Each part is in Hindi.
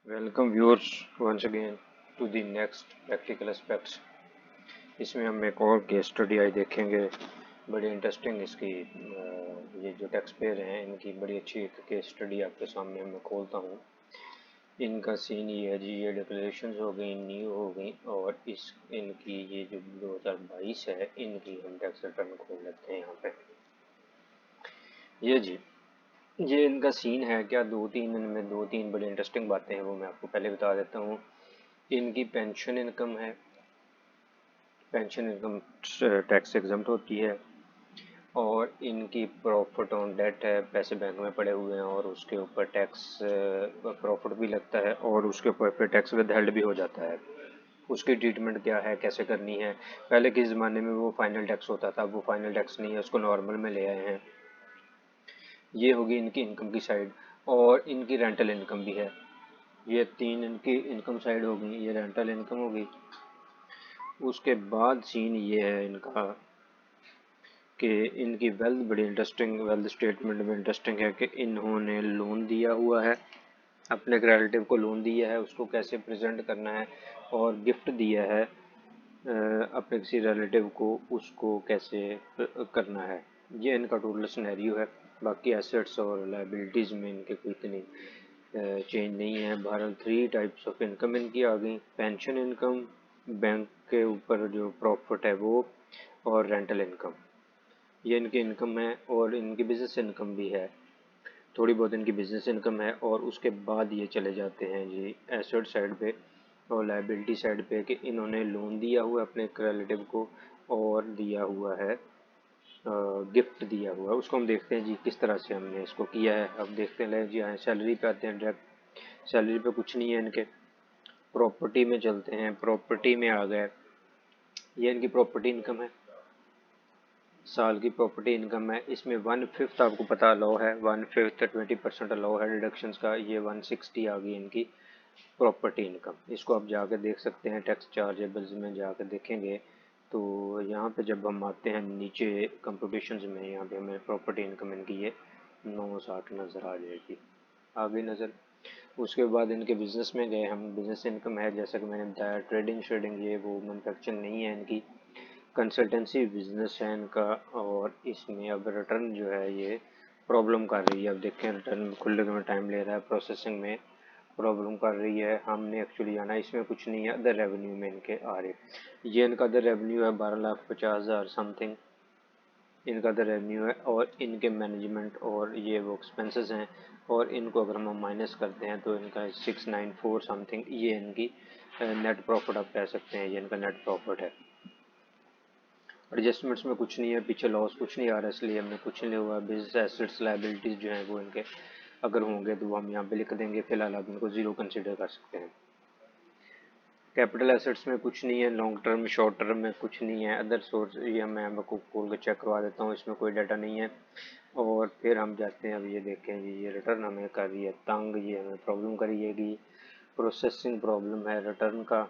Welcome viewers once again to the next practical aspects. इसमें हम एक और केस स्टडी आई देखेंगे। बड़ी इंटरेस्टिंग इसकी ये जो टैक्स पेयर हैं इनकी बड़ी अच्छी एक केस स्टडी आपके सामने मैं खोलता हूँ। इनका सीन ये है जी, ये डिक्लेरेशन हो गई, न्यू हो गई, और इस इनकी ये जो 2022 है इनकी हम टैक्स रिटर्न खोल लेते हैं यहाँ पे। ये जी, ये इनका सीन है क्या, इनमें दो तीन बड़ी इंटरेस्टिंग बातें हैं, वो मैं आपको पहले बता देता हूँ। इनकी पेंशन इनकम है, पेंशन इनकम टैक्स एग्जम्प्ट होती है, और इनकी प्रॉफिट ऑन डेट है, पैसे बैंक में पड़े हुए हैं और उसके ऊपर टैक्स प्रॉफिट भी लगता है और उसके ऊपर फिर टैक्स विदहेल्ड भी हो जाता है। उसकी ट्रीटमेंट क्या है, कैसे करनी है। पहले के ज़माने में वो फाइनल टैक्स होता था, वो फाइनल टैक्स नहीं है, उसको नॉर्मल में ले आए हैं। ये होगी इनकी इनकम की साइड, और इनकी रेंटल इनकम भी है। ये तीन इनकी इनकम साइड होगी, ये रेंटल इनकम होगी। उसके बाद सीन ये है इनका कि इनकी वेल्थ बड़ी इंटरेस्टिंग, वेल्थ स्टेटमेंट में इंटरेस्टिंग है कि इन्होंने लोन दिया हुआ है, अपने रिलेटिव को लोन दिया है, उसको कैसे प्रेजेंट करना है, और गिफ्ट दिया है अपने किसी रिलेटिव को, उसको कैसे करना है। ये इनका टोटल सिनेरियो है। बाकी एसेट्स और लाइबिलिटीज़ में इनके कोई इतनी चेंज नहीं है। बहरहाल 3 टाइप्स ऑफ इनकम इनकी आ गई, पेंशन इनकम, बैंक के ऊपर जो प्रॉफिट है वो, और रेंटल इनकम। ये इनकी इनकम है, और इनकी बिजनेस इनकम भी है, थोड़ी बहुत इनकी बिजनेस इनकम है। और उसके बाद ये चले जाते हैं जी एसेट साइड पे और लाइबिलिटी साइड पे कि इन्होंने लोन दिया हुआ है अपने एक रिलेटिव को, और दिया हुआ है गिफ्ट दिया हुआ है। उसको हम देखते हैं जी किस तरह से हमने इसको किया है। अब देखते हैं जी, हाँ सैलरी पे आते हैं डायरेक्ट। सैलरी पे कुछ नहीं है इनके। प्रॉपर्टी में चलते हैं, प्रॉपर्टी में आ गए, ये इनकी प्रॉपर्टी इनकम है, साल की प्रॉपर्टी इनकम है। इसमें 1/5 आपको पता अलाउ है, 1/5 20% अलाउ है डिडक्शंस का। ये 160 आ गई इनकी प्रॉपर्टी इनकम। इसको आप जाके देख सकते हैं, टैक्स चार्जेबल्स में जाकर देखेंगे तो यहाँ पे जब हम आते हैं नीचे कंप्यूटेशंस में, यहाँ पे हमें प्रॉपर्टी इनकम इनकी ये 960 नज़र आ जाएगी, आ गई नज़र। उसके बाद इनके बिज़नेस में गए हम, बिज़नेस इनकम है जैसा कि मैंने बताया, ट्रेडिंग श्रेडिंग ये वो, मैनुफैक्चरिंग नहीं है इनकी, कंसल्टेंसी बिजनेस है इनका। और इसमें अब रिटर्न जो है ये प्रॉब्लम कर रही है। अब देखें, रिटर्न खुलने में टाइम ले रहा है, प्रोसेसिंग में प्रॉब्लम कर रही है। हमने एक्चुअली आना, इसमें कुछ नहीं है, अदर रेवेन्यू में इनके आ रहे। ये इनका अदर रेवेन्यू है 12,50,000 समथिंग इनका अदर रेवेन्यू है, और इनके मैनेजमेंट और ये वो एक्सपेंसेस हैं, और इनको अगर हम माइनस करते हैं तो इनका 694 समथिंग ये इनकी नेट प्रॉफिट आप कह सकते हैं, ये इनका नेट प्रॉफिट है। एडजस्टमेंट्स में कुछ नहीं है, पीछे लॉस कुछ नहीं आ रहा, इसलिए हमने कुछ नहीं हुआ। बिजनेस एसेट्स लाइबिलिटीज़ जो हैं वो इनके अगर होंगे तो वो हम यहाँ पे लिख देंगे, फिलहाल आप इनको ज़ीरो कंसिडर कर सकते हैं। कैपिटल एसेट्स में कुछ नहीं है, लॉन्ग टर्म शॉर्ट टर्म में कुछ नहीं है। अदर सोर्स ये मैं आपको खोल के चेक करवा देता हूँ, इसमें कोई डाटा नहीं है। और फिर हम जाते हैं, अब ये देखें जी, ये रिटर्न हमें कर रही है तंग, ये हमें प्रॉब्लम करिएगी, प्रोसेसिंग प्रॉब्लम है रिटर्न का।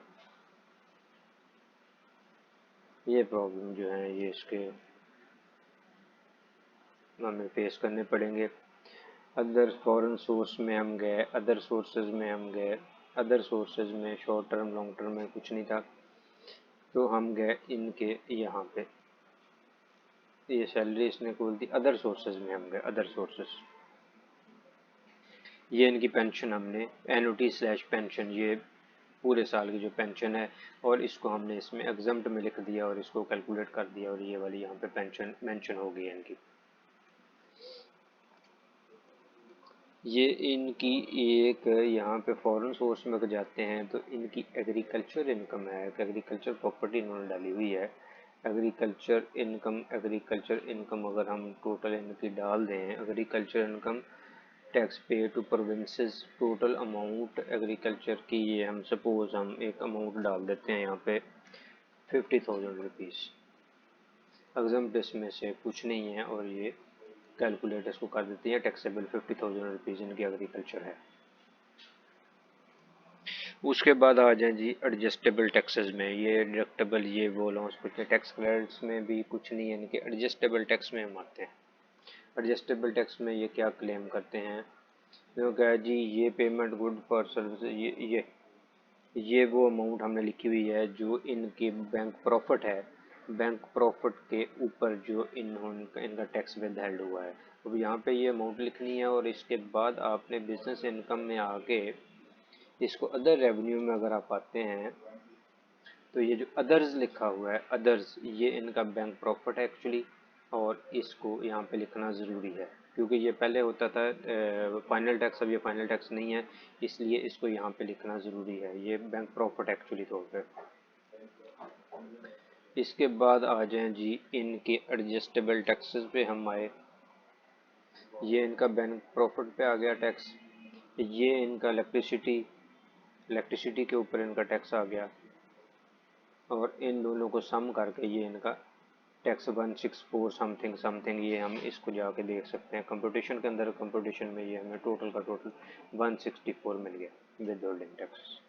ये प्रॉब्लम जो है ये इसके हमें फेस करने पड़ेंगे। अदर फॉरेन सोर्स में हम गए, अदर सोर्सेज में हम गए, अदर सोर्सेज में शॉर्ट टर्म लॉन्ग टर्म में कुछ नहीं था, तो हम गए इनके यहाँ पे, ये सैलरी इसने खोल दी। अदर सोर्सेज में हम गए, अदर सोर्सेज, ये इनकी पेंशन हमने एनुटी स्लैश पेंशन, ये पूरे साल की जो पेंशन है, और इसको हमने इसमें एग्जम्प्ट में लिख दिया और इसको कैलकुलेट कर दिया, और ये वाली यहाँ पे पेंशन मेंशन हो गई है इनकी। ये इनकी एक यहाँ पे फॉरेन सोर्स में जाते हैं तो इनकी एग्रीकल्चर इनकम है, एग्रीकल्चर प्रॉपर्टी इन्होंने डाली हुई है। एग्रीकल्चर इनकम अगर हम टोटल इनकी डाल दें, agriculture income tax pay to provinces, total amount agriculture की, ये हम सपोज हम एक अमाउंट डाल देते हैं यहाँ पे 50,000 रुपीज़। एग्जाम्प्ट इसमें से कुछ नहीं है, और ये कैलकुलेट इसको कर देती है टैक्सेबल 50,000 रुपीज़ इनकी एग्रीकल्चर है। उसके बाद आ जाए जी एडजस्टेबल टैक्सेस में, ये डिडक्टेबल ये वो लॉस कुछ नहीं, टैक्स क्रेडिट्स में भी कुछ नहीं है इनके। एडजस्टेबल टैक्स में हम आते हैं। एडजस्टेबल टैक्स में ये क्या क्लेम करते हैं जो कहा जी ये पेमेंट गुड फॉर सर्विस, ये वो अमाउंट हमने लिखी हुई है जो इनके बैंक प्रॉफिट है, बैंक प्रॉफिट के ऊपर जो इन्होंने इनका टैक्स विदहेल्ड हुआ है। अब यहाँ पे ये अमाउंट लिखनी है और इसके बाद आपने बिजनेस इनकम में आके इसको अदर रेवेन्यू में अगर आप आते हैं तो ये जो अदर्स लिखा हुआ है, अदर्स, ये इनका बैंक प्रॉफिट है एक्चुअली, और इसको यहाँ पे लिखना ज़रूरी है क्योंकि ये पहले होता था फाइनल टैक्स, अब ये फाइनल टैक्स नहीं है, इसलिए इसको यहाँ पे लिखना ज़रूरी है, ये बैंक प्रॉफिट एक्चुअली तौर पे। इसके बाद आ जाएं जी इनके एडजस्टेबल टैक्सेस पे हम आए। ये इनका बैंक प्रॉफिट पे आ गया टैक्स, ये इनका इलेक्ट्रिसिटी के ऊपर इनका टैक्स आ गया, और इन दोनों को सम करके ये इनका टैक्स 164 समथिंग समथिंग, ये हम इसको जाके देख सकते हैं कंप्यूटेशन के अंदर। कंप्यूटेशन में ये हमें टोटल का टोटल 164 मिल गया विद होल्डिंग टैक्स।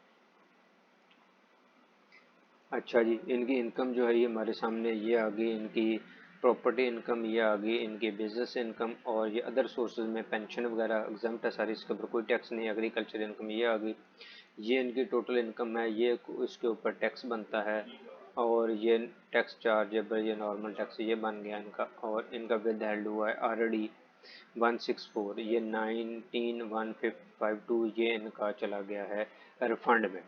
अच्छा जी, इनकी इनकम जो है ये हमारे सामने ये आ गई, इनकी प्रॉपर्टी इनकम ये आ गई, इनकी बिजनेस इनकम, और ये अदर सोर्सेज में पेंशन वगैरह एग्जाम्प्ट है सारी, इसके ऊपर कोई टैक्स नहीं। एग्रीकल्चर इनकम ये आ गई, ये इनकी टोटल इनकम है, ये इसके ऊपर टैक्स बनता है, और ये टैक्स चार्जेबल, ये नॉर्मल टैक्स ये बन गया इनका, और इनका विद हेल्ड हुआ है ऑलरेडी 164, ये 19,152 ये इनका चला गया है रिफंड में।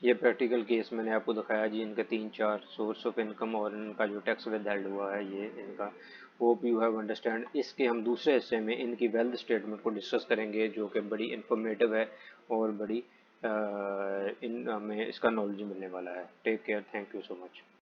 ये प्रैक्टिकल केस मैंने आपको दिखाया जी, इनका 3-4 सोर्स ऑफ इनकम और इनका जो टैक्स विदहेल्ड हुआ है ये इनका। Hope you have understand. इसके हम दूसरे हिस्से में इनकी वेल्थ स्टेटमेंट को डिस्कस करेंगे जो कि बड़ी इंफॉर्मेटिव है और बड़ी इन हमें इसका नॉलेज मिलने वाला है। Take care, thank you so much.